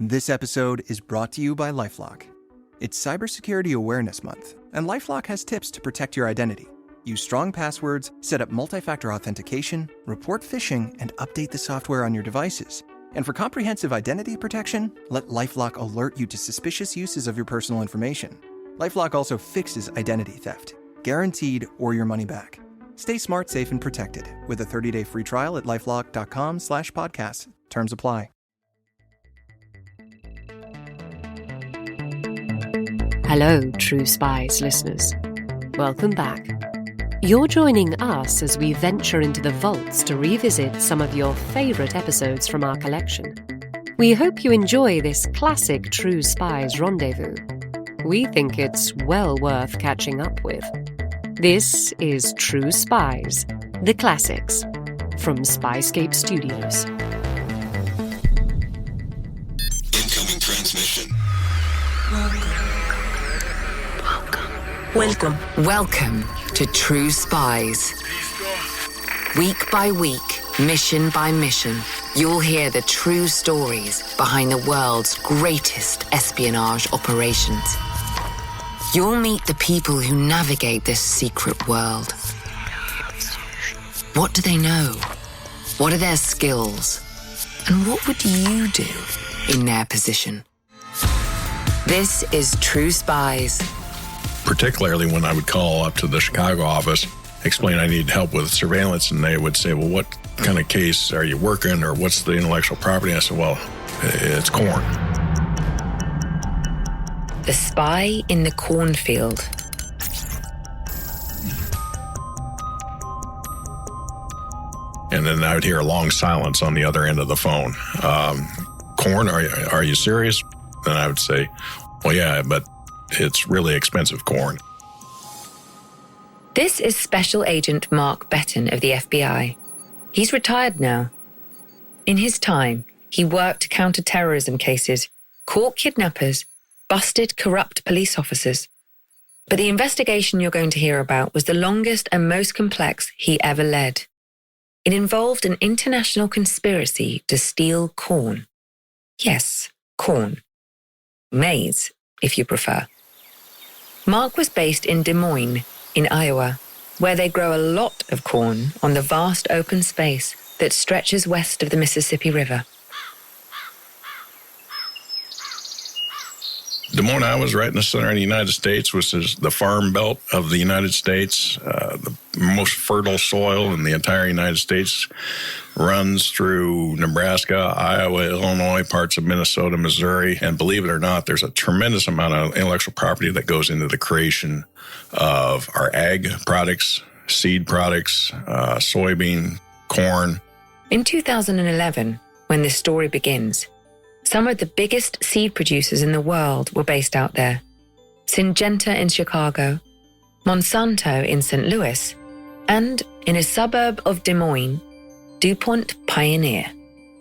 This episode is brought to you by LifeLock. It's Cybersecurity Awareness Month, and LifeLock has tips to protect your identity. Use strong passwords, set up multi-factor authentication, report phishing, and update the software on your devices. And for comprehensive identity protection, let LifeLock alert you to suspicious uses of your personal information. LifeLock also fixes identity theft, guaranteed or your money back. Stay smart, safe, and protected with a 30-day free trial at LifeLock.com/podcast. Terms apply. Hello, True Spies listeners. Welcome back. You're joining us as we venture into the vaults to revisit some of your favourite episodes from our collection. We hope you enjoy this classic True Spies rendezvous. We think it's well worth catching up with. This is True Spies, the classics, from Spyscape Studios. Incoming transmission. Welcome to True Spies. Week by week, mission by mission, you'll hear the true stories behind the world's greatest espionage operations. You'll meet the people who navigate this secret world. What do they know? What are their skills? And what would you do in their position? This is True Spies. Particularly when I would call up to the Chicago office, explain I need help with surveillance, and they would say, well, what kind of case are you working, or what's the intellectual property? I said, well, it's corn. The Spy in the Cornfield. And then I would hear a long silence on the other end of the phone. Corn, are you serious? Then I would say, well, yeah, but it's really expensive corn. This is Special Agent Mark Betten of the FBI. He's retired now. In his time, he worked counter-terrorism cases, caught kidnappers, busted corrupt police officers. But the investigation you're going to hear about was the longest and most complex he ever led. It involved an international conspiracy to steal corn. Yes, corn. Maize, if you prefer. Mark was based in Des Moines, in Iowa, where they grow a lot of corn on the vast open space that stretches west of the Mississippi River. Des Moines, Iowa is right in the center of the United States, which is the farm belt of the United States. The most fertile soil in the entire United States runs through Nebraska, Iowa, Illinois, parts of Minnesota, Missouri. And believe it or not, there's a tremendous amount of intellectual property that goes into the creation of our ag products, seed products, soybean, corn. In 2011, when this story begins, some of the biggest seed producers in the world were based out there. Syngenta in Chicago, Monsanto in St. Louis, and in a suburb of Des Moines, DuPont Pioneer.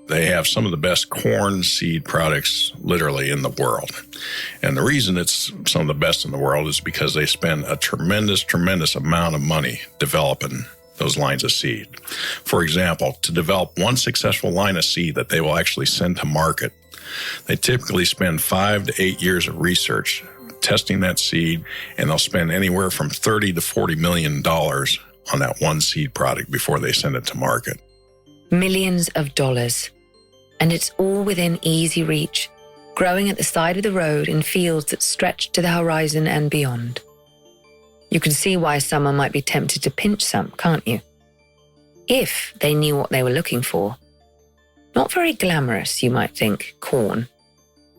They have some of the best corn seed products literally in the world. And the reason it's some of the best in the world is because they spend a tremendous amount of money developing those lines of seed. For example, to develop one successful line of seed that they will actually send to market, they typically spend 5 to 8 years of research testing that seed, and they'll spend anywhere from $30 to $40 million on that one seed product before they send it to market. Millions of dollars. And it's all within easy reach, growing at the side of the road in fields that stretch to the horizon and beyond. You can see why someone might be tempted to pinch some, can't you? If they knew what they were looking for. Not very glamorous, you might think, corn.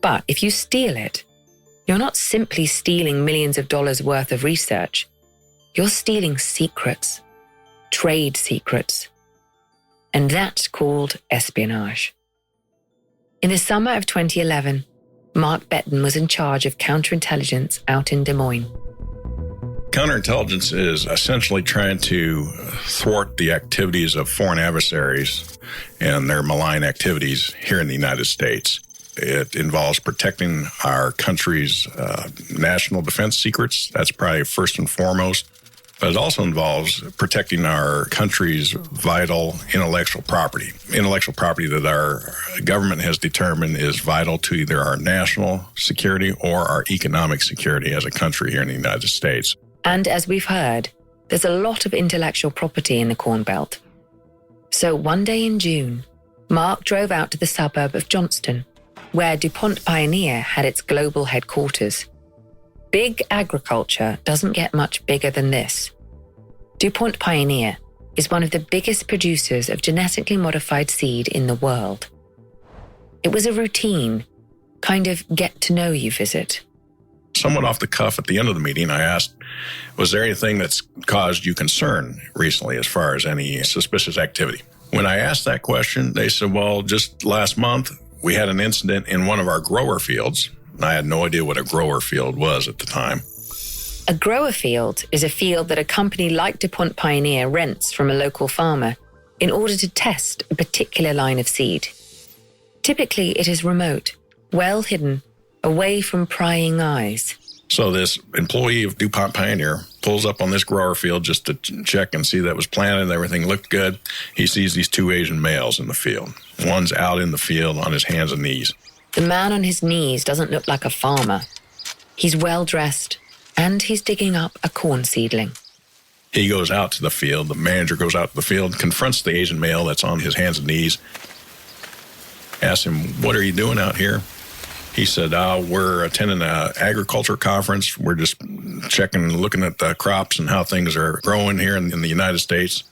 But if you steal it, you're not simply stealing millions of dollars worth of research. You're stealing secrets, trade secrets. And that's called espionage. In the summer of 2011, Mark Betten was in charge of counterintelligence out in Des Moines. Counterintelligence is essentially trying to thwart the activities of foreign adversaries and their malign activities here in the United States. It involves protecting our country's national defense secrets. That's probably first and foremost. But it also involves protecting our country's vital intellectual property that our government has determined is vital to either our national security or our economic security as a country here in the United States. And as we've heard, there's a lot of intellectual property in the Corn Belt. So one day in June, Mark drove out to the suburb of Johnston, where DuPont Pioneer had its global headquarters. Big agriculture doesn't get much bigger than this. DuPont Pioneer is one of the biggest producers of genetically modified seed in the world. It was a routine, kind of get-to-know-you visit. Somewhat off the cuff at the end of the meeting, I asked, was there anything that's caused you concern recently as far as any suspicious activity? When I asked that question, they said, well, just last month, we had an incident in one of our grower fields. I had no idea what a grower field was at the time. A grower field is a field that a company like DuPont Pioneer rents from a local farmer in order to test a particular line of seed. Typically, it is remote, well hidden, away from prying eyes. So this employee of DuPont Pioneer pulls up on this grower field just to check and see that it was planted and everything looked good. He sees these two Asian males in the field. One's out in the field on his hands and knees. The man on his knees doesn't look like a farmer. He's well-dressed, and he's digging up a corn seedling. He goes out to the field. The manager goes out to the field, confronts the Asian male that's on his hands and knees, asks him, what are you doing out here? He said, we're attending an agriculture conference. We're just checking and looking at the crops and how things are growing here in the United States.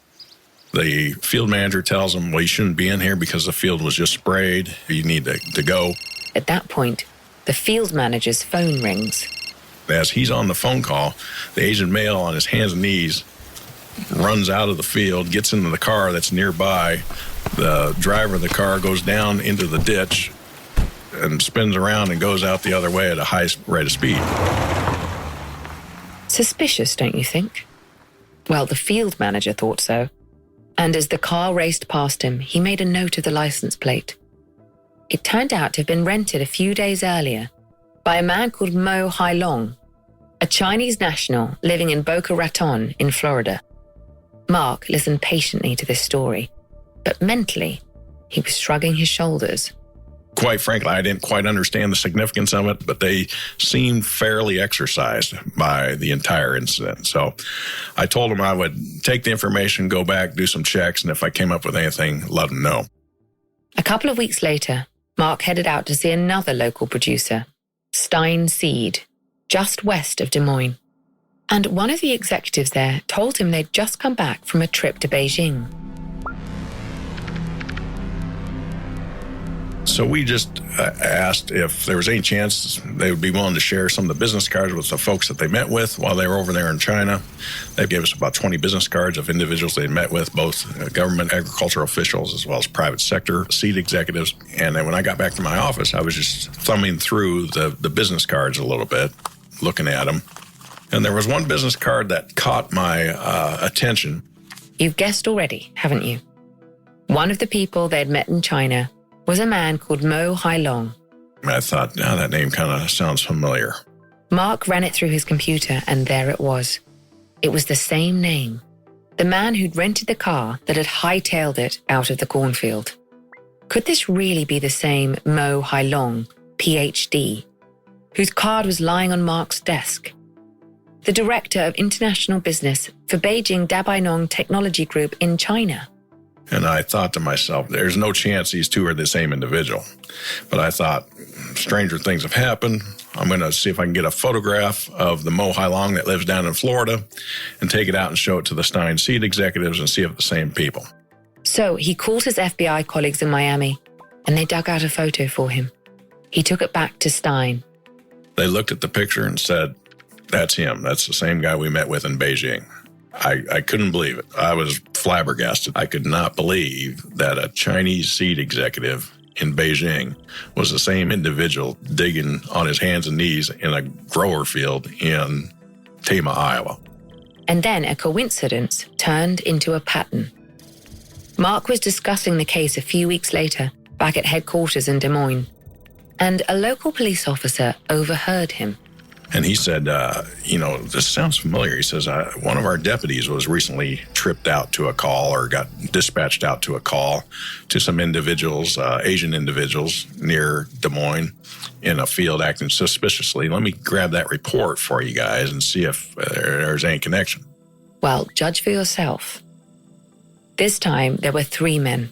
The field manager tells him, well, you shouldn't be in here because the field was just sprayed. You need to go. At that point, the field manager's phone rings. As he's on the phone call, the Asian male on his hands and knees runs out of the field, gets into the car that's nearby. The driver of the car goes down into the ditch and spins around and goes out the other way at a high rate of speed. Suspicious, don't you think? Well, the field manager thought so. And as the car raced past him, he made a note of the license plate. It turned out to have been rented a few days earlier by a man called Mo Hailong, a Chinese national living in Boca Raton in Florida. Mark listened patiently to this story, but mentally, he was shrugging his shoulders. Quite frankly, I didn't quite understand the significance of it, but they seemed fairly exercised by the entire incident. So I told them I would take the information, go back, do some checks, and if I came up with anything, let them know. A couple of weeks later, Mark headed out to see another local producer, Stein Seed, just west of Des Moines. And one of the executives there told him they'd just come back from a trip to Beijing. So we just asked if there was any chance they would be willing to share some of the business cards with the folks that they met with while they were over there in China. They gave us about 20 business cards of individuals they met with, both government agricultural officials as well as private sector seed executives. And then when I got back to my office, I was just thumbing through the business cards a little bit, looking at them. And there was one business card that caught my attention. You've guessed already, haven't you? One of the people they'd met in China was a man called Mo Hailong. I thought, that name kind of sounds familiar. Mark ran it through his computer, and there it was. It was the same name. The man who'd rented the car that had hightailed it out of the cornfield. Could this really be the same Mo Hailong, PhD, whose card was lying on Mark's desk? The director of international business for Beijing Dabainong Technology Group in China. And I thought to myself, there's no chance these two are the same individual. But I thought, stranger things have happened. I'm going to see if I can get a photograph of the Mo Hailong that lives down in Florida and take it out and show it to the Stein Seed executives and see if it's the same people. So he called his FBI colleagues in Miami, and they dug out a photo for him. He took it back to Stein. They looked at the picture and said, that's him. That's the same guy we met with in Beijing. I couldn't believe it. I was flabbergasted. I could not believe that a Chinese seed executive in Beijing was the same individual digging on his hands and knees in a grower field in Tama, Iowa. And then a coincidence turned into a pattern. Mark was discussing the case a few weeks later back at headquarters in Des Moines, and a local police officer overheard him. And he said, this sounds familiar. He says, one of our deputies was recently tripped out to a call or got dispatched out to a call to some individuals, Asian individuals near Des Moines in a field acting suspiciously. Let me grab that report for you guys and see if there's any connection. Well, judge for yourself. This time, there were 3 men.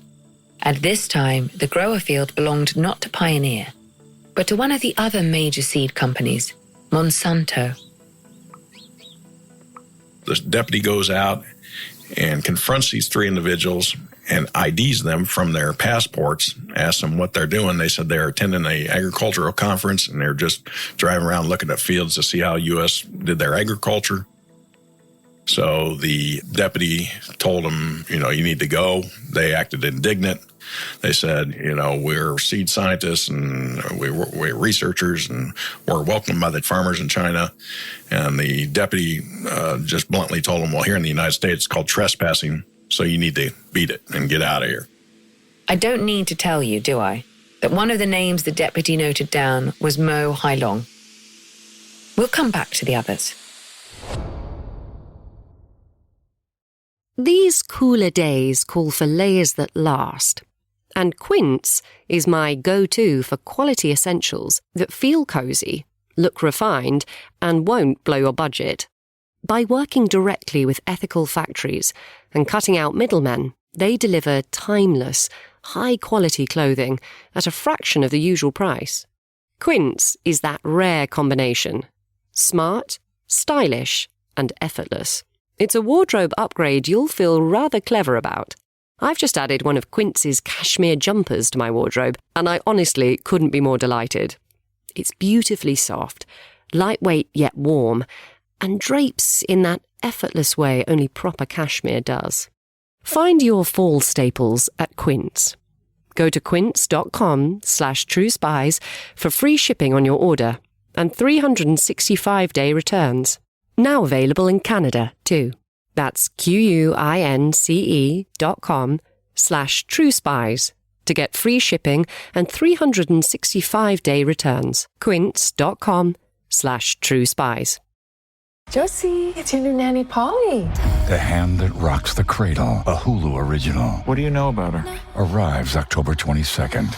At this time, the grower field belonged not to Pioneer, but to one of the other major seed companies, Monsanto. The deputy goes out and confronts these 3 individuals and IDs them from their passports, asks them what they're doing. They said they're attending an agricultural conference and they're just driving around looking at fields to see how U.S. did their agriculture. So the deputy told them, you need to go. They acted indignant. They said, we're seed scientists and we're researchers and we're welcomed by the farmers in China. And the deputy just bluntly told them, well, here in the United States, it's called trespassing. So you need to beat it and get out of here. I don't need to tell you, do I, that one of the names the deputy noted down was Mo Hailong. We'll come back to the others. These cooler days call for layers that last. And Quince is my go-to for quality essentials that feel cozy, look refined, and won't blow your budget. By working directly with ethical factories and cutting out middlemen, they deliver timeless, high-quality clothing at a fraction of the usual price. Quince is that rare combination. Smart, stylish, and effortless. It's a wardrobe upgrade you'll feel rather clever about. I've just added one of Quince's cashmere jumpers to my wardrobe, and I honestly couldn't be more delighted. It's beautifully soft, lightweight yet warm, and drapes in that effortless way only proper cashmere does. Find your fall staples at Quince. Go to quince.com/truespies for free shipping on your order and 365-day returns. Now available in Canada, too. That's QUINCE.com/truespies to get free shipping and 365-day returns. Quince.com/truespies. Josie, it's your new nanny, Polly. The Hand That Rocks the Cradle, a Hulu original. What do you know about her? Arrives October 22nd.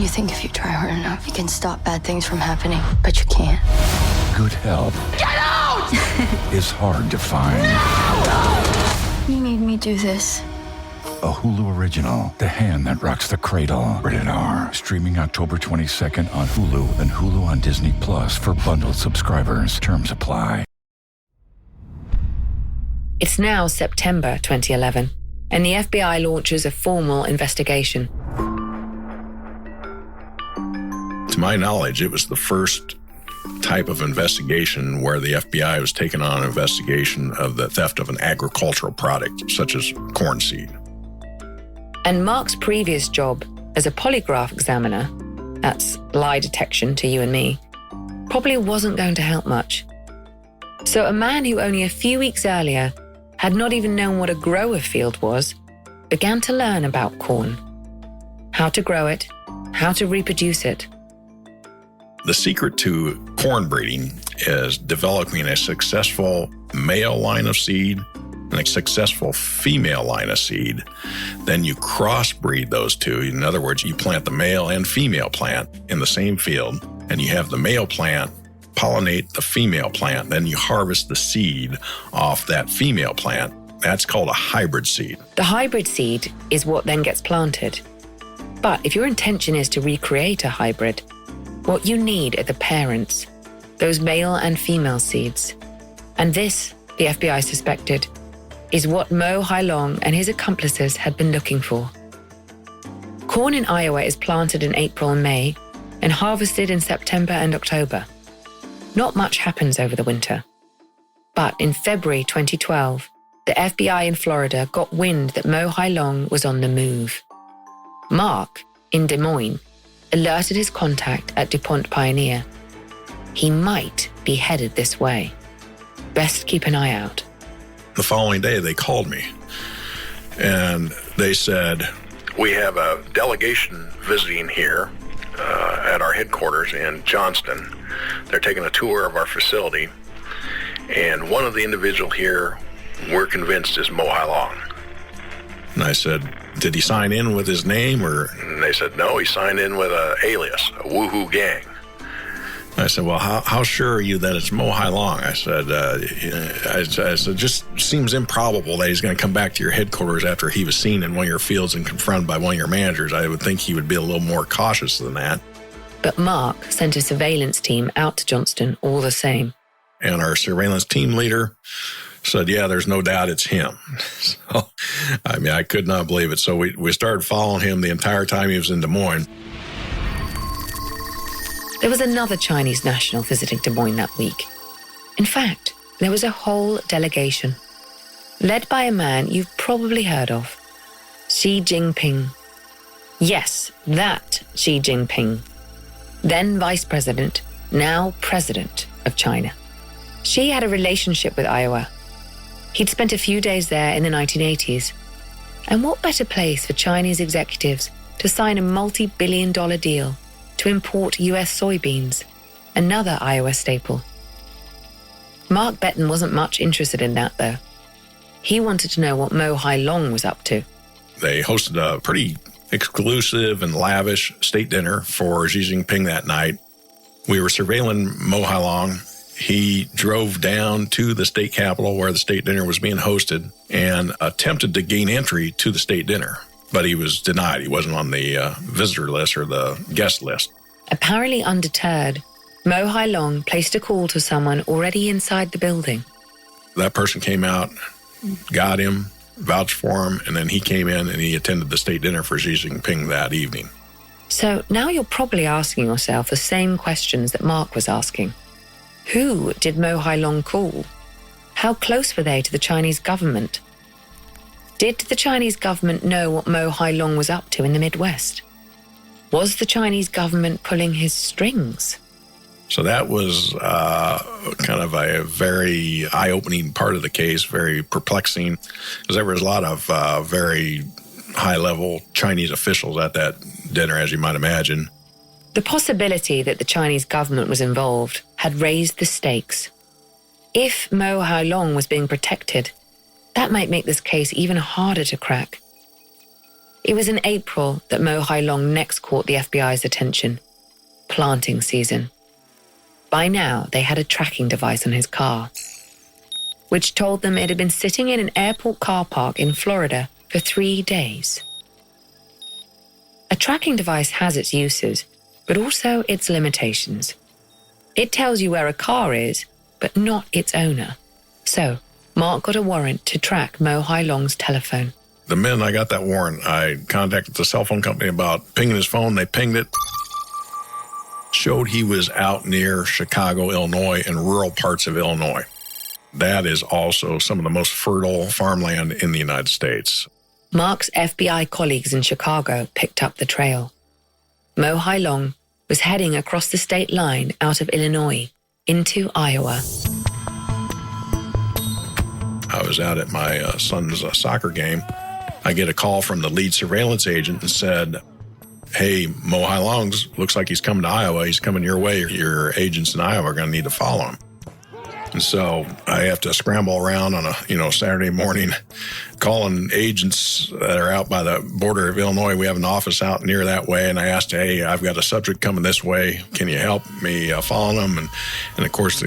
You think if you try hard enough, you can stop bad things from happening, but you can't. Good help. Get out! Is hard to find. You made me do this. A Hulu original, The Hand That Rocks the Cradle. Rated R. Streaming October 22nd on Hulu and Hulu on Disney Plus for bundled subscribers. Terms apply. It's now September 2011, and the FBI launches a formal investigation. To my knowledge, it was the first type of investigation where the FBI was taking on an investigation of the theft of an agricultural product, such as corn seed. And Mark's previous job as a polygraph examiner, that's lie detection to you and me, probably wasn't going to help much. So a man who only a few weeks earlier had not even known what a grower field was, began to learn about corn. How to grow it, how to reproduce it. The secret to corn breeding is developing a successful male line of seed and a successful female line of seed. Then you crossbreed those two. In other words, you plant the male and female plant in the same field, and you have the male plant pollinate the female plant. Then you harvest the seed off that female plant. That's called a hybrid seed. The hybrid seed is what then gets planted. But if your intention is to recreate a hybrid, what you need are the parents, those male and female seeds. And this, the FBI suspected, is what Mo Hailong and his accomplices had been looking for. Corn in Iowa is planted in April and May and harvested in September and October. Not much happens over the winter. But in February 2012, the FBI in Florida got wind that Mo Hailong was on the move. Mark, in Des Moines, alerted his contact at DuPont Pioneer. He might be headed this way. Best keep an eye out. The following day, they called me, and they said, we have a delegation visiting here at our headquarters in Johnston. They're taking a tour of our facility, and one of the individuals here we're convinced is Mo Hai Long. And I said, did he sign in with his name? And they said, no, he signed in with an alias, a Woohoo Gang. I said, well, how sure are you that it's Mo Hai Long? I said, it just seems improbable that he's going to come back to your headquarters after he was seen in one of your fields and confronted by one of your managers. I would think he would be a little more cautious than that. But Mark sent a surveillance team out to Johnston all the same. And our surveillance team leader said, yeah, there's no doubt it's him. So, I could not believe it. So we started following him the entire time he was in Des Moines. There was another Chinese national visiting Des Moines that week. In fact, there was a whole delegation, led by a man you've probably heard of, Xi Jinping. Yes, that Xi Jinping. Then Vice President, now President of China. Xi had a relationship with Iowa. He'd spent a few days there in the 1980s. And what better place for Chinese executives to sign a multi-billion-dollar deal to import US soybeans, another Iowa staple. Mark Betten wasn't much interested in that, though. He wanted to know what Mo Hai Long was up to. They hosted a pretty exclusive and lavish state dinner for Xi Jinping that night. We were surveilling Mo Hai Long. He drove down to the state capitol where the state dinner was being hosted and attempted to gain entry to the state dinner. But he was denied. He wasn't on the visitor list or the guest list. Apparently undeterred, Mo Hai Long placed a call to someone already inside the building. That person came out, got him, vouched for him, and then he came in and he attended the state dinner for Xi Jinping that evening. So now you're probably asking yourself the same questions that Mark was asking. Who did Mo Hai Long call? How close were they to the Chinese government? Did the Chinese government know what Mo Hai Long was up to in the Midwest? Was the Chinese government pulling his strings? So that was kind of a very eye-opening part of the case, very perplexing, because there was a lot of very high-level Chinese officials at that dinner, as you might imagine. The possibility that the Chinese government was involved had raised the stakes. If Mo Hai Long was being protected, that might make this case even harder to crack. It was in April that Mo Hai Long next caught the FBI's attention. Planting season. By now, they had a tracking device on his car, which told them it had been sitting in an airport car park in Florida for 3 days. A tracking device has its uses, but also its limitations. It tells you where a car is, but not its owner. So, Mark got a warrant to track Mo Hai Long's telephone. The minute I got that warrant, I contacted the cell phone company about pinging his phone. They pinged it. Showed he was out near Chicago, Illinois, and rural parts of Illinois. That is also some of the most fertile farmland in the United States. Mark's FBI colleagues in Chicago picked up the trail. Mo Hai Long was heading across the state line out of Illinois into Iowa. I was out at my son's soccer game. I get a call from the lead surveillance agent and said, hey, Mo Hai Long looks like he's coming to Iowa. He's coming your way. Your agents in Iowa are going to need to follow him. And so I have to scramble around on a Saturday morning, calling agents that are out by the border of Illinois. We have an office out near that way, and I asked, hey, I've got a subject coming this way. Can you help me follow them? And of course, the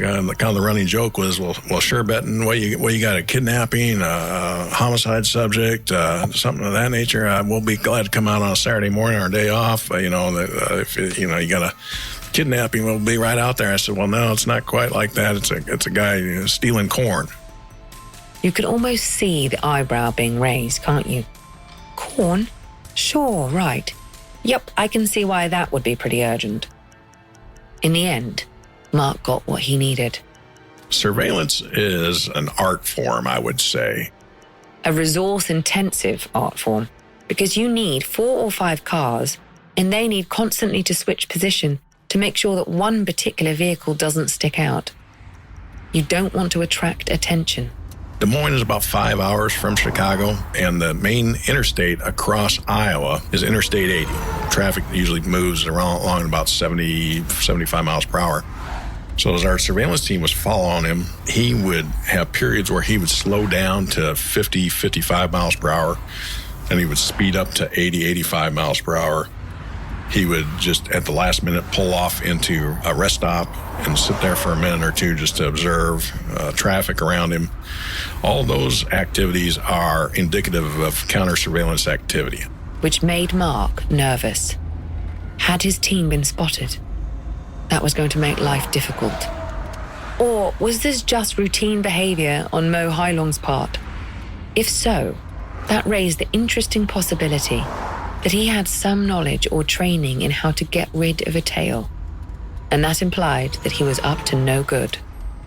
running joke was, well, sure, Betten, what you got, a kidnapping, a homicide subject, something of that nature? We'll be glad to come out on a Saturday morning or a day off. If you got a kidnapping, will be right out there. I said, well, no, it's not quite like that. It's a guy stealing corn. You could almost see the eyebrow being raised, can't you? Corn? Sure, right. Yep, I can see why that would be pretty urgent. In the end, Mark got what he needed. Surveillance is an art form, I would say. A resource-intensive art form, because you need 4 or 5 cars, and they need constantly to switch position to make sure that one particular vehicle doesn't stick out. You don't want to attract attention. Des Moines is about 5 hours from Chicago, and the main interstate across Iowa is Interstate 80. Traffic usually moves along about 70, 75 miles per hour. So as our surveillance team was following him, he would have periods where he would slow down to 50, 55 miles per hour, and he would speed up to 80, 85 miles per hour. He would just, at the last minute, pull off into a rest stop and sit there for a minute or two just to observe traffic around him. All those activities are indicative of counter-surveillance activity. Which made Mark nervous. Had his team been spotted? That was going to make life difficult. Or was this just routine behavior on Mo Hailong's part? If so, that raised the interesting possibility that he had some knowledge or training in how to get rid of a tail. And that implied that he was up to no good.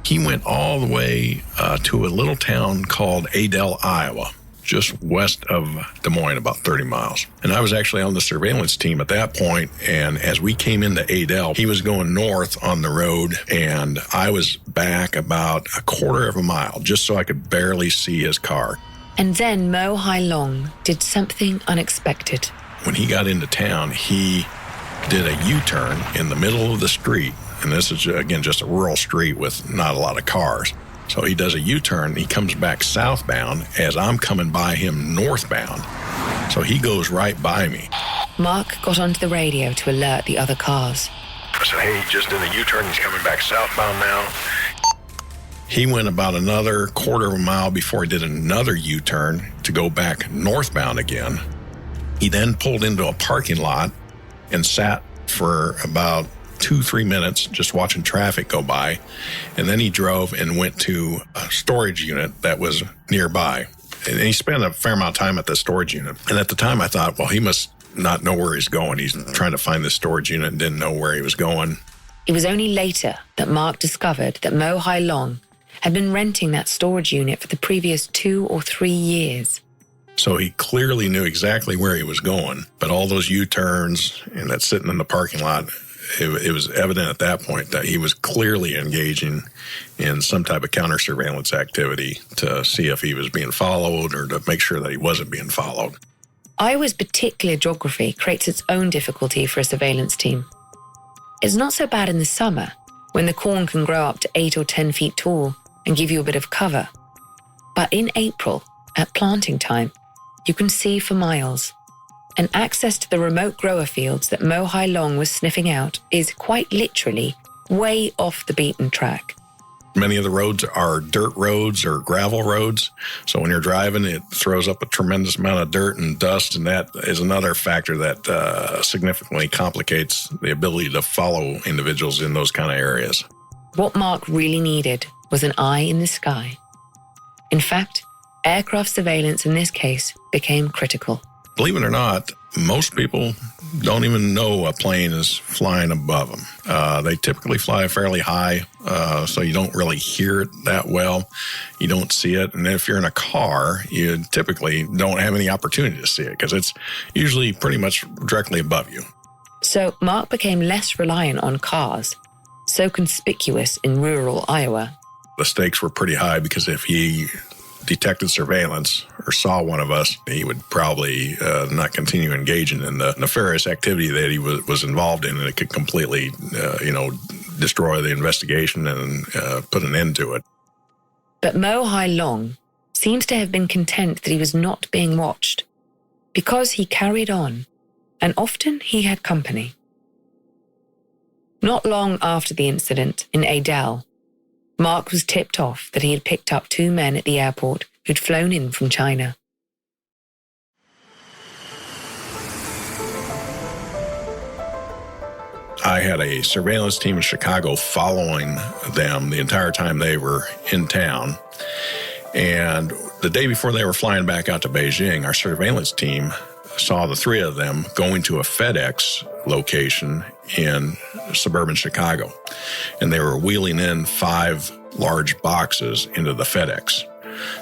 He went all the way to a little town called Adel, Iowa, just west of Des Moines, about 30 miles. And I was actually on the surveillance team at that point, and as we came into Adel, he was going north on the road, and I was back about a quarter of a mile, just so I could barely see his car. And then Mo Hailong did something unexpected. When he got into town, he did a U-turn in the middle of the street, and this is, again, just a rural street with not a lot of cars. So he does a U-turn, he comes back southbound as I'm coming by him northbound. So he goes right by me. Mark got onto the radio to alert the other cars. I said, hey, he just did a U-turn, he's coming back southbound now. He went about another quarter of a mile before he did another U-turn to go back northbound again. He then pulled into a parking lot and sat for about 2-3 minutes just watching traffic go by. And then he drove and went to a storage unit that was nearby. And he spent a fair amount of time at the storage unit. And at the time I thought, well, he must not know where he's going. He's trying to find the storage unit and didn't know where he was going. It was only later that Mark discovered that Mo Hailong had been renting that storage unit for the previous 2 or 3 years. So he clearly knew exactly where he was going. But all those U-turns and that sitting in the parking lot, it was evident at that point that he was clearly engaging in some type of counter-surveillance activity to see if he was being followed or to make sure that he wasn't being followed. Iowa's particular geography creates its own difficulty for a surveillance team. It's not so bad in the summer, when the corn can grow up to 8 or 10 feet tall and give you a bit of cover. But in April, at planting time, you can see for miles. And access to the remote grower fields that Mo Hailong was sniffing out is quite literally way off the beaten track. Many of the roads are dirt roads or gravel roads. So when you're driving, it throws up a tremendous amount of dirt and dust, and that is another factor that significantly complicates the ability to follow individuals in those kind of areas. What Mark really needed was an eye in the sky. In fact, aircraft surveillance in this case became critical. Believe it or not, most people don't even know a plane is flying above them. They typically fly fairly high, so you don't really hear it that well. You don't see it. And if you're in a car, you typically don't have any opportunity to see it because it's usually pretty much directly above you. So Mark became less reliant on cars, so conspicuous in rural Iowa. The stakes were pretty high because if he detected surveillance or saw one of us, he would probably not continue engaging in the nefarious activity that he was involved in, and it could completely, destroy the investigation and put an end to it. But Mo Hailong seems to have been content that he was not being watched because he carried on, and often he had company. Not long after the incident in Adel, Mark was tipped off that he had picked up 2 men at the airport who'd flown in from China. I had a surveillance team in Chicago following them the entire time they were in town. And the day before they were flying back out to Beijing, our surveillance team saw the 3 of them going to a FedEx location in suburban Chicago. And they were wheeling in 5 large boxes into the FedEx.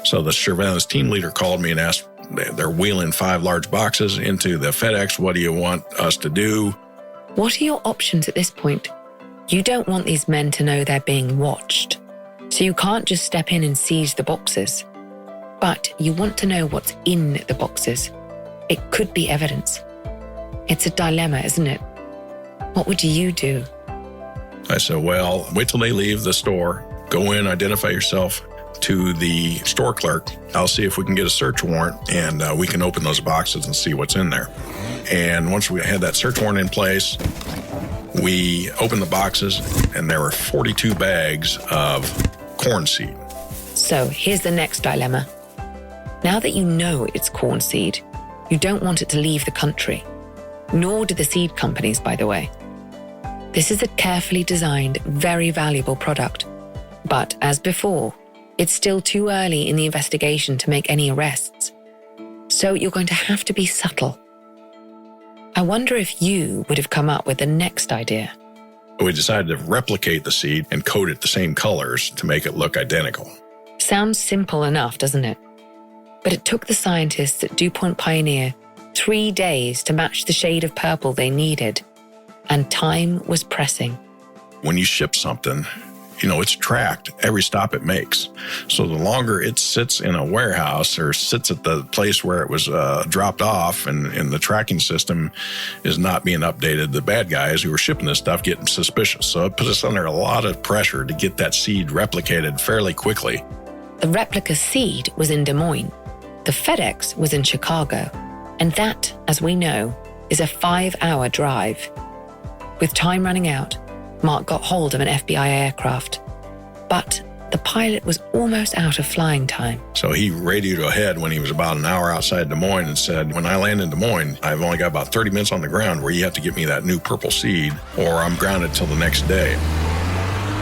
So the surveillance team leader called me and asked, they're wheeling 5 large boxes into the FedEx. What do you want us to do? What are your options at this point? You don't want these men to know they're being watched. So you can't just step in and seize the boxes. But you want to know what's in the boxes. It could be evidence. It's a dilemma, isn't it? What would you do? I said, well, wait till they leave the store. Go in, identify yourself to the store clerk. I'll see if we can get a search warrant, and we can open those boxes and see what's in there. And once we had that search warrant in place, we opened the boxes, and there were 42 bags of corn seed. So here's the next dilemma. Now that you know it's corn seed, you don't want it to leave the country. Nor do the seed companies, by the way. This is a carefully designed, very valuable product. But as before, it's still too early in the investigation to make any arrests. So you're going to have to be subtle. I wonder if you would have come up with the next idea. We decided to replicate the seed and coat it the same colors to make it look identical. Sounds simple enough, doesn't it? But it took the scientists at DuPont Pioneer 3 days to match the shade of purple they needed. And time was pressing. When you ship something, it's tracked every stop it makes. So the longer it sits in a warehouse or sits at the place where it was dropped off and the tracking system is not being updated, the bad guys who were shipping this stuff get suspicious. So it put us under a lot of pressure to get that seed replicated fairly quickly. The replica seed was in Des Moines. The FedEx was in Chicago. And that, as we know, is a 5-hour drive. With time running out, Mark got hold of an FBI aircraft. But the pilot was almost out of flying time. So he radioed ahead when he was about an hour outside Des Moines and said, when I land in Des Moines, I've only got about 30 minutes on the ground where you have to get me that new purple seed or I'm grounded till the next day.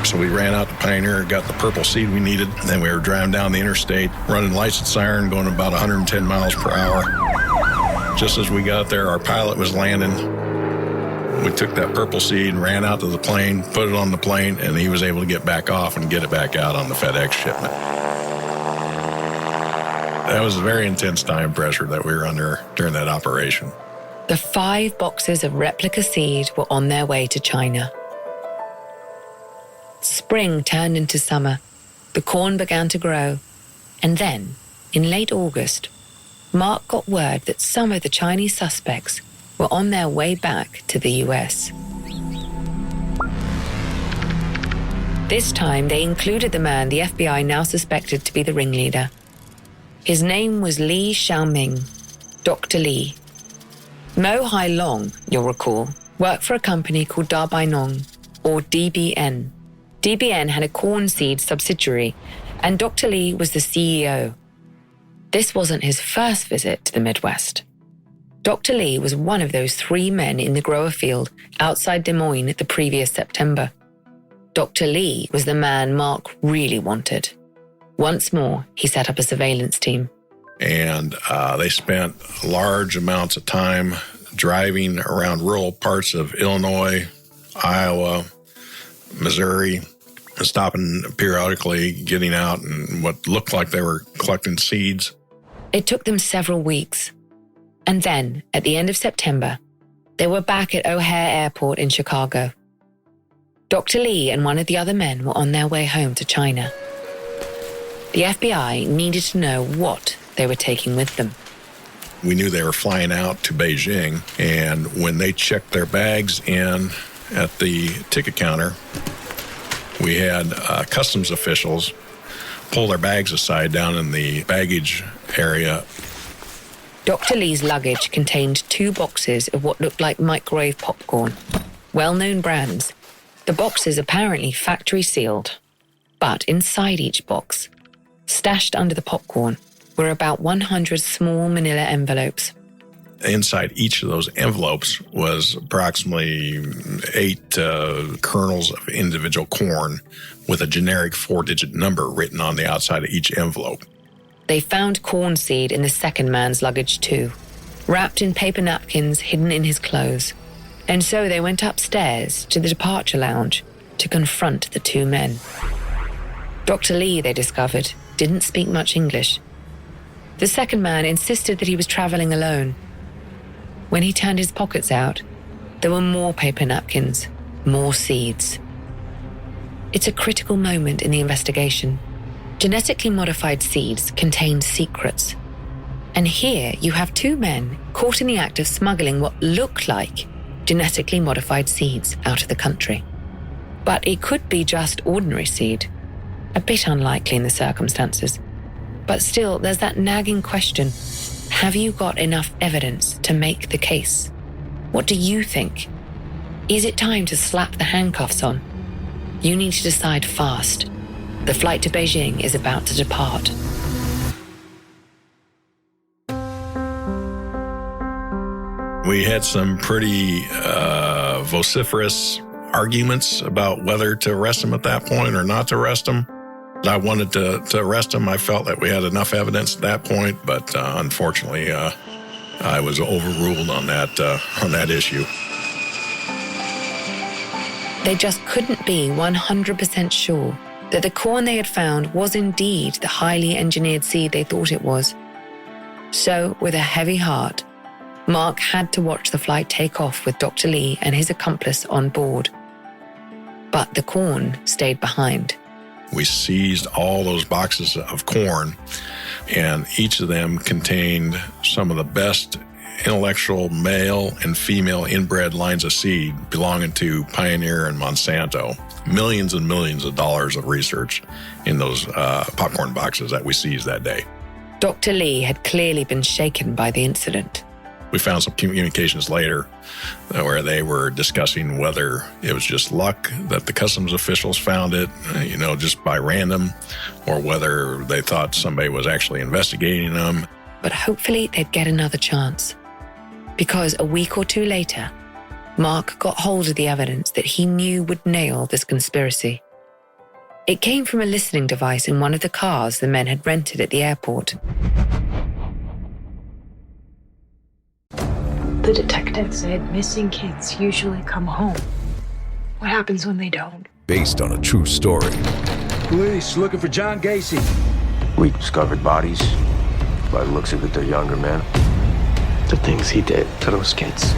So we ran out to Pioneer, got the purple seed we needed, and then we were driving down the interstate, running lights and siren, going about 110 miles per hour. Just as we got there, our pilot was landing. We took that purple seed and ran out to the plane, put it on the plane, and he was able to get back off and get it back out on the FedEx shipment. That was a very intense time pressure that we were under during that operation. The 5 boxes of replica seed were on their way to China. Spring turned into summer. The corn began to grow. And then, in late August, Mark got word that some of the Chinese suspects were on their way back to the US. This time, they included the man the FBI now suspected to be the ringleader. His name was Li Xiaoming, Dr. Li. Mo Hai Long, you'll recall, worked for a company called Da Bainong, or DBN. DBN had a corn seed subsidiary, and Dr. Li was the CEO. This wasn't his first visit to the Midwest. Dr. Li was one of those 3 men in the grower field outside Des Moines the previous September. Dr. Li was the man Mark really wanted. Once more, he set up a surveillance team. And they spent large amounts of time driving around rural parts of Illinois, Iowa, Missouri, stopping periodically, getting out and what looked like they were collecting seeds. It took them several weeks. And then, at the end of September, they were back at O'Hare Airport in Chicago. Dr. Li and one of the other men were on their way home to China. The FBI needed to know what they were taking with them. We knew they were flying out to Beijing, and when they checked their bags in at the ticket counter, we had customs officials pull their bags aside down in the baggage area. Dr. Li's luggage contained 2 boxes of what looked like microwave popcorn, well-known brands. The boxes apparently factory sealed, but inside each box, stashed under the popcorn, were about 100 small manila envelopes. Inside each of those envelopes was approximately 8 kernels of individual corn with a generic 4-digit number written on the outside of each envelope. They found corn seed in the second man's luggage too, wrapped in paper napkins hidden in his clothes. And so they went upstairs to the departure lounge to confront the 2 men. Dr. Li, they discovered, didn't speak much English. The second man insisted that he was traveling alone. When he turned his pockets out, there were more paper napkins, more seeds. It's a critical moment in the investigation. Genetically modified seeds contain secrets. And here you have two men caught in the act of smuggling what look like genetically modified seeds out of the country. But it could be just ordinary seed, a bit unlikely in the circumstances. But still, there's that nagging question, have you got enough evidence to make the case? What do you think? Is it time to slap the handcuffs on? You need to decide fast. The flight to Beijing is about to depart. We had some pretty vociferous arguments about whether to arrest him at that point or not to arrest him. I wanted to arrest him. I felt that we had enough evidence at that point, but unfortunately, I was overruled on that issue. They just couldn't be 100% sure that the corn they had found was indeed the highly engineered seed they thought it was. So, with a heavy heart, Mark had to watch the flight take off with Dr. Lee and his accomplice on board. But the corn stayed behind. We seized all those boxes of corn, and each of them contained some of the best intellectual male and female inbred lines of seed belonging to Pioneer and Monsanto. Millions and millions of dollars of research in those popcorn boxes that we seized that day. Dr. Lee had clearly been shaken by the incident. We found some communications later where they were discussing whether it was just luck that the customs officials found it, just by random, or whether they thought somebody was actually investigating them. But hopefully they'd get another chance. Because a week or two later, Mark got hold of the evidence that he knew would nail this conspiracy. It came from a listening device in one of the cars the men had rented at the airport. The detective said missing kids usually come home. What happens when they don't? Based on a true story. Police looking for John Gacy. We discovered bodies. By the looks of it, they're younger men. The things he did to those kids.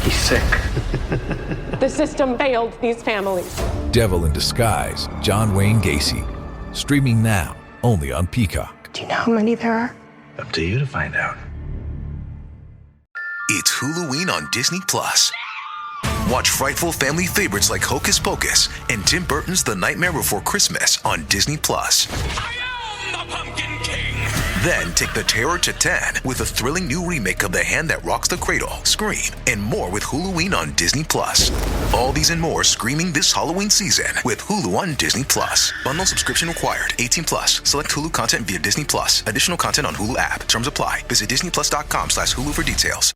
He's sick. The system failed these families. Devil in Disguise, John Wayne Gacy. Streaming now, only on Peacock. Do you know how many there are? Up to you to find out. It's Halloween on Disney+. Watch frightful family favorites like Hocus Pocus and Tim Burton's The Nightmare Before Christmas on Disney+. I am the Pumpkin King! Then take the terror to 10 with a thrilling new remake of The Hand That Rocks the Cradle, Scream, and more with Halloween on Disney+. All these and more streaming this Halloween season with Hulu on Disney+. Bundle subscription required. 18+. Select Hulu content via Disney+. Additional content on Hulu app. Terms apply. Visit disneyplus.com/Hulu for details.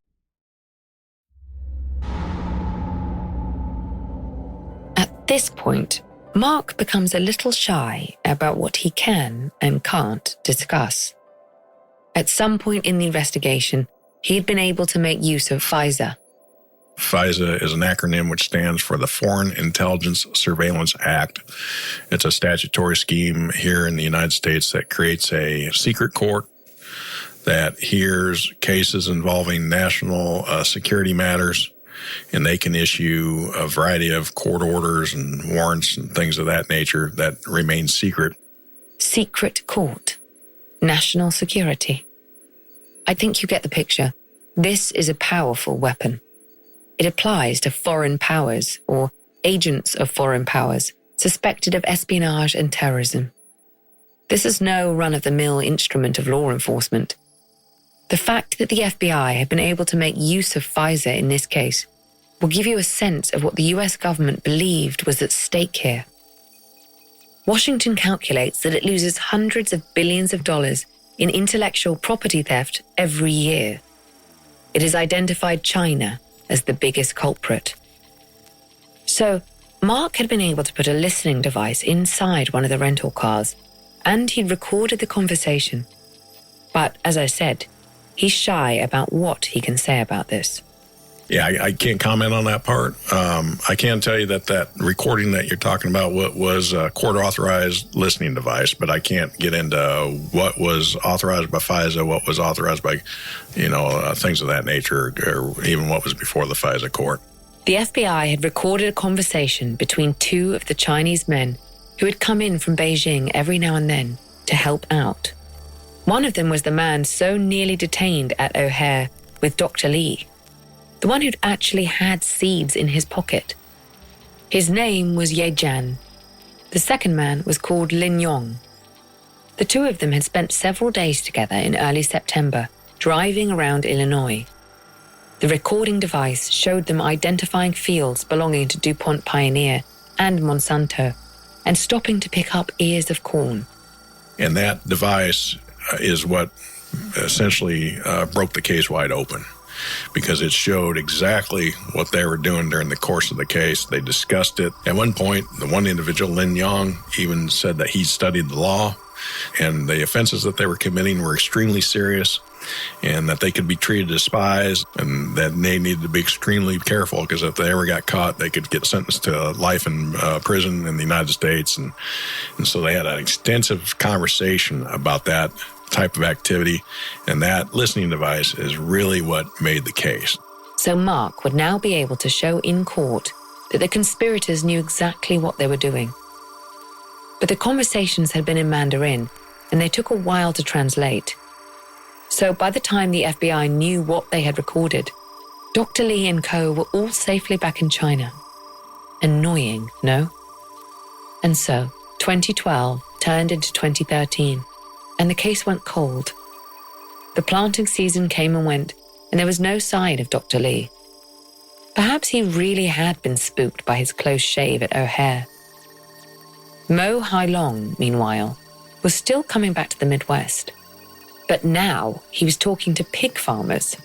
At this point, Mark becomes a little shy about what he can and can't discuss. At some point in the investigation, he'd been able to make use of FISA. FISA is an acronym which stands for the Foreign Intelligence Surveillance Act. It's a statutory scheme here in the United States that creates a secret court that hears cases involving national security matters, and they can issue a variety of court orders and warrants and things of that nature that remain secret. Secret court. National security. I think you get the picture. This is a powerful weapon. It applies to foreign powers or agents of foreign powers suspected of espionage and terrorism. This is no run-of-the-mill instrument of law enforcement. The fact that the FBI had been able to make use of FISA in this case will give you a sense of what the US government believed was at stake here. Washington calculates that it loses hundreds of billions of dollars in intellectual property theft every year. It has identified China as the biggest culprit. So, Mark had been able to put a listening device inside one of the rental cars, and he'd recorded the conversation. But, as I said, he's shy about what he can say about this. Yeah, I can't comment on that part. I can tell you that recording that you're talking about was a court-authorized listening device, but I can't get into what was authorized by FISA, what was authorized by, things of that nature, or even what was before the FISA court. The FBI had recorded a conversation between two of the Chinese men who had come in from Beijing every now and then to help out. One of them was the man so nearly detained at O'Hare with Dr. Lee, the one who'd actually had seeds in his pocket. His name was Ye Jian. The second man was called Lin Yong. The two of them had spent several days together in early September, driving around Illinois. The recording device showed them identifying fields belonging to DuPont Pioneer and Monsanto, and stopping to pick up ears of corn. And that device is what essentially broke the case wide open, because it showed exactly what they were doing during the course of the case. They discussed it. At one point, the one individual, Lin Yong, even said that he studied the law, and the offenses that they were committing were extremely serious, and that they could be treated as spies, and that they needed to be extremely careful, because if they ever got caught, they could get sentenced to life in prison in the United States. And so they had an extensive conversation about that type of activity, and that listening device is really what made the case. So Mark would now be able to show in court that the conspirators knew exactly what they were doing. But the conversations had been in Mandarin, and they took a while to translate. So by the time the FBI knew what they had recorded, Dr. Lee and co. were all safely back in China. Annoying, no? And so, 2012 turned into 2013, and the case went cold. The planting season came and went, and there was no sign of Dr. Lee. Perhaps he really had been spooked by his close shave at O'Hare. Mo Hailong, meanwhile, was still coming back to the Midwest. But now he was talking to pig farmers.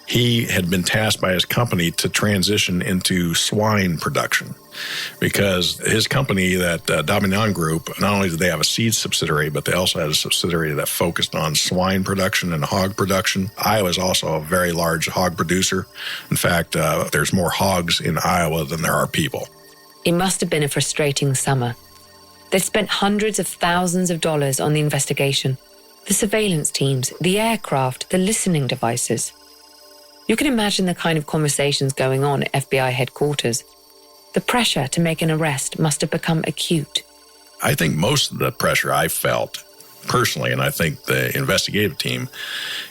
He had been tasked by his company to transition into swine production, because his company, that Dominion Group, not only did they have a seed subsidiary, but they also had a subsidiary that focused on swine production and hog production. Iowa is also a very large hog producer. In fact, there's more hogs in Iowa than there are people. It must have been a frustrating summer. They'd spent hundreds of thousands of dollars on the investigation, the surveillance teams, the aircraft, the listening devices. You can imagine the kind of conversations going on at FBI headquarters. The pressure to make an arrest must have become acute. I think most of the pressure I felt personally, and I think the investigative team,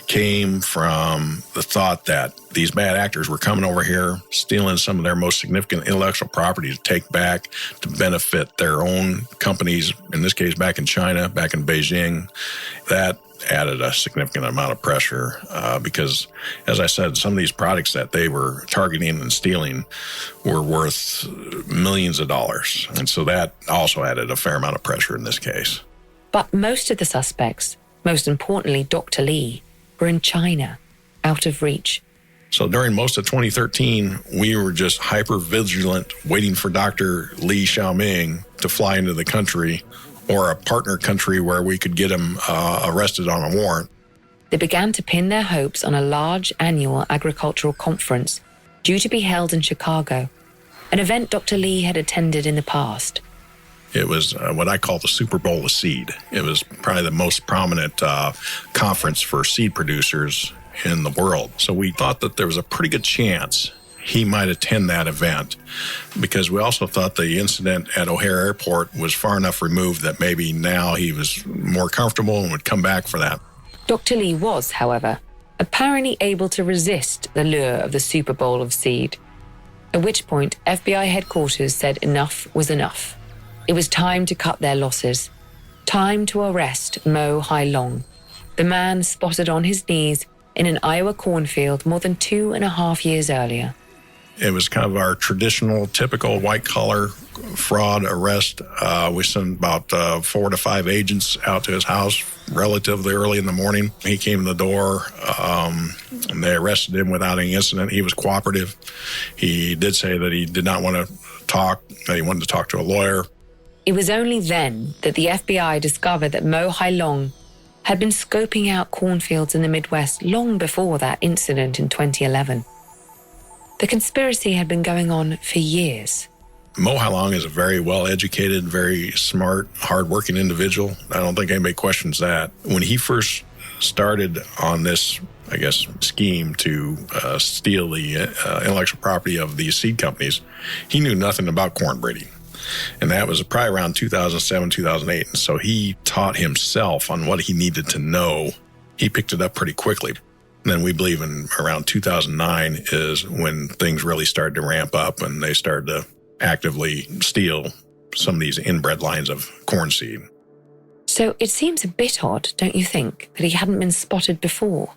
came from the thought that these bad actors were coming over here, stealing some of their most significant intellectual property to take back to benefit their own companies, in this case back in China, back in Beijing. That added a significant amount of pressure because, as I said, some of these products that they were targeting and stealing were worth millions of dollars. And so that also added a fair amount of pressure in this case. But most of the suspects, most importantly Dr. Lee, were in China, out of reach. So during most of 2013, we were just hyper-vigilant, waiting for Dr. Li Xiaoming to fly into the country, or a partner country where we could get him arrested on a warrant. They began to pin their hopes on a large annual agricultural conference due to be held in Chicago, an event Dr. Lee had attended in the past. It was what I call the Super Bowl of seed. It was probably the most prominent conference for seed producers in the world. So we thought that there was a pretty good chance he might attend that event, because we also thought the incident at O'Hare Airport was far enough removed that maybe now he was more comfortable and would come back for that. Dr. Lee was, however, apparently able to resist the lure of the Super Bowl of seed, at which point FBI headquarters said enough was enough. It was time to cut their losses, time to arrest Mo Hailong, the man spotted on his knees in an Iowa cornfield more than 2.5 years earlier. It was kind of our traditional, typical white-collar fraud arrest. We sent about 4 to 5 agents out to his house relatively early in the morning. He came to the door, and they arrested him without any incident. He was cooperative. He did say that he did not want to talk, that he wanted to talk to a lawyer. It was only then that the FBI discovered that Mo Hailong had been scoping out cornfields in the Midwest long before that incident in 2011. The conspiracy had been going on for years. Mo Hailong is a very well-educated, very smart, hard-working individual. I don't think anybody questions that. When he first started on this, I guess, scheme to steal the intellectual property of these seed companies, he knew nothing about corn breeding. And that was probably around 2007, 2008. And so he taught himself on what he needed to know. He picked it up pretty quickly. And then we believe in around 2009 is when things really started to ramp up and they started to actively steal some of these inbred lines of corn seed. So it seems a bit odd, don't you think, that he hadn't been spotted before?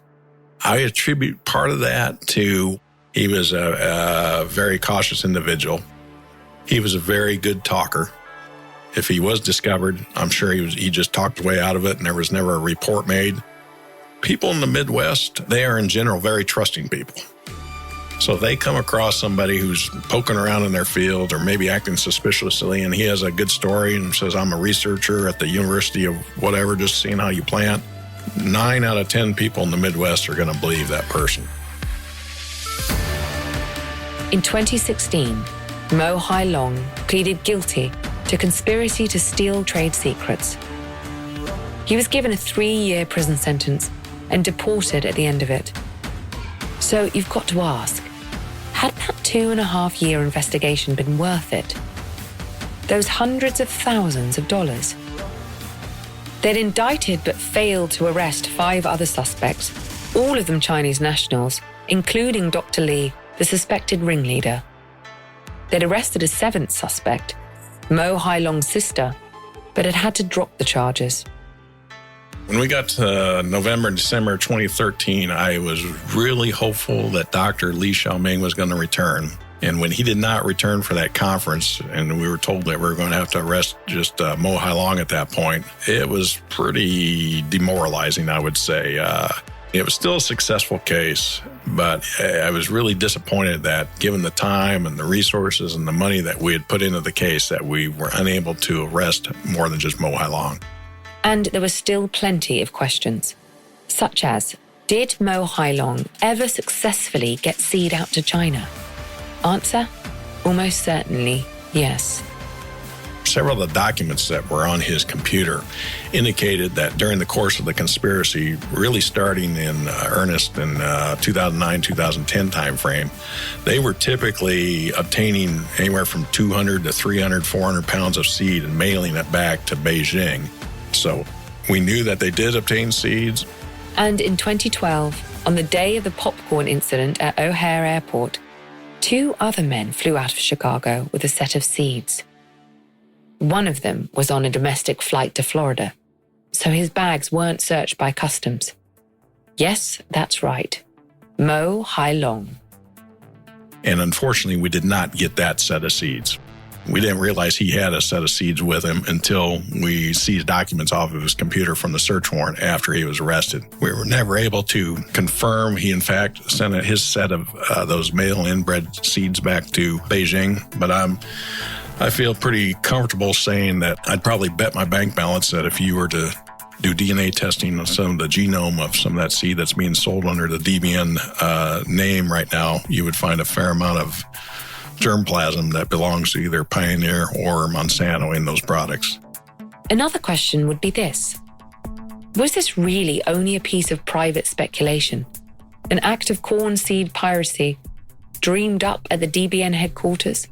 I attribute part of that to he was a very cautious individual. He was a very good talker. If he was discovered, I'm sure he just talked his way out of it and there was never a report made. People in the Midwest, they are in general very trusting people. So if they come across somebody who's poking around in their field or maybe acting suspiciously and he has a good story and says, I'm a researcher at the University of whatever, just seeing how you plant, 9 out of 10 people in the Midwest are going to believe that person. In 2016, Mo Hai Long pleaded guilty to conspiracy to steal trade secrets. He was given a 3-year prison sentence and deported at the end of it. So you've got to ask, had that 2.5-year investigation been worth it? Those hundreds of thousands of dollars? They'd indicted but failed to arrest 5 other suspects, all of them Chinese nationals, including Dr. Li, the suspected ringleader. They'd arrested a 7th suspect, Mo Hai Long's sister, but had to drop the charges. When we got to November and December 2013, I was really hopeful that Dr. Li Xiaoming was going to return. And when he did not return for that conference, and we were told that we were going to have to arrest just Mo Hai Long at that point, it was pretty demoralizing, I would say. It was still a successful case, but I was really disappointed that given the time and the resources and the money that we had put into the case, that we were unable to arrest more than just Mo Hai Long. And there were still plenty of questions, such as, did Mo Hai Long ever successfully get seed out to China? Answer, almost certainly yes. Several of the documents that were on his computer indicated that during the course of the conspiracy, really starting in earnest in 2009-2010 timeframe, they were typically obtaining anywhere from 200 to 300, 400 pounds of seed and mailing it back to Beijing. So we knew that they did obtain seeds. And in 2012, on the day of the popcorn incident at O'Hare Airport, 2 other men flew out of Chicago with a set of seeds. One of them was on a domestic flight to Florida, so his bags weren't searched by customs. Yes, that's right. Mo Hai Long. And unfortunately, we did not get that set of seeds. We didn't realize he had a set of seeds with him until we seized documents off of his computer from the search warrant after he was arrested. We were never able to confirm he, in fact, sent his set of those male inbred seeds back to Beijing. But I feel pretty comfortable saying that I'd probably bet my bank balance that if you were to do DNA testing of some of the genome of some of that seed that's being sold under the DBN name right now, you would find a fair amount of germplasm that belongs to either Pioneer or Monsanto in those products. Another question would be this. Was this really only a piece of private speculation? An act of corn seed piracy dreamed up at the DBN headquarters?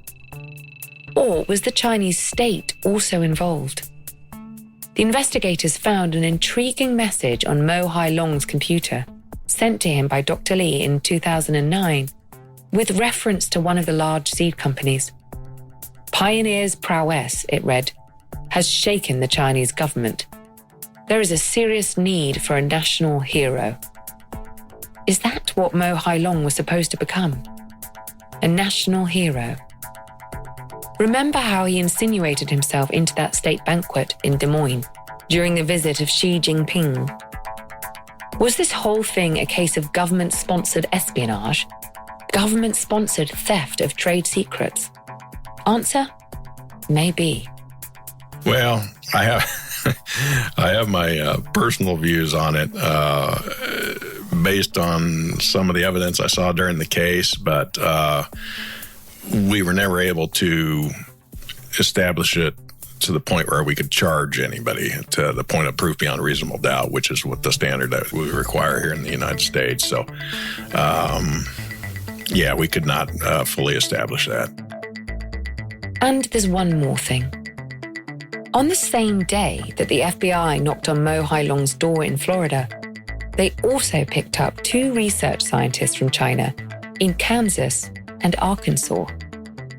Or was the Chinese state also involved? The investigators found an intriguing message on Mo Hai Long's computer, sent to him by Dr. Li in 2009, with reference to one of the large seed companies. Pioneer's prowess, it read, has shaken the Chinese government. There is a serious need for a national hero. Is that what Mo Hai Long was supposed to become? A national hero? Remember how he insinuated himself into that state banquet in Des Moines during the visit of Xi Jinping? Was this whole thing a case of government-sponsored espionage? Government-sponsored theft of trade secrets? Answer? Maybe. Well, I have my personal views on it based on some of the evidence I saw during the case, but we were never able to establish it to the point where we could charge anybody to the point of proof beyond reasonable doubt, which is what the standard that we require here in the United States. So, we could not fully establish that. And there's one more thing. On the same day that the FBI knocked on Mo Hailong's door in Florida, they also picked up 2 research scientists from China in Kansas and Arkansas.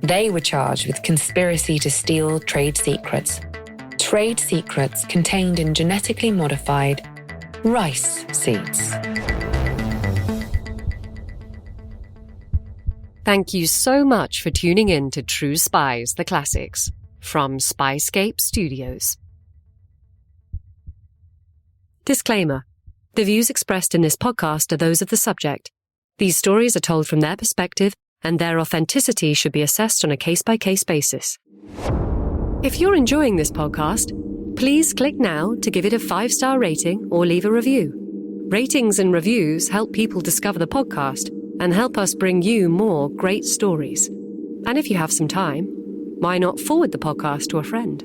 They were charged with conspiracy to steal trade secrets contained in genetically modified rice seeds. Thank you so much for tuning in to True Spies, the Classics, from Spyscape Studios. Disclaimer. The views expressed in this podcast are those of the subject. These stories are told from their perspective, and their authenticity should be assessed on a case-by-case basis. If you're enjoying this podcast, please click now to give it a 5-star rating or leave a review. Ratings and reviews help people discover the podcast and help us bring you more great stories. And if you have some time, why not forward the podcast to a friend?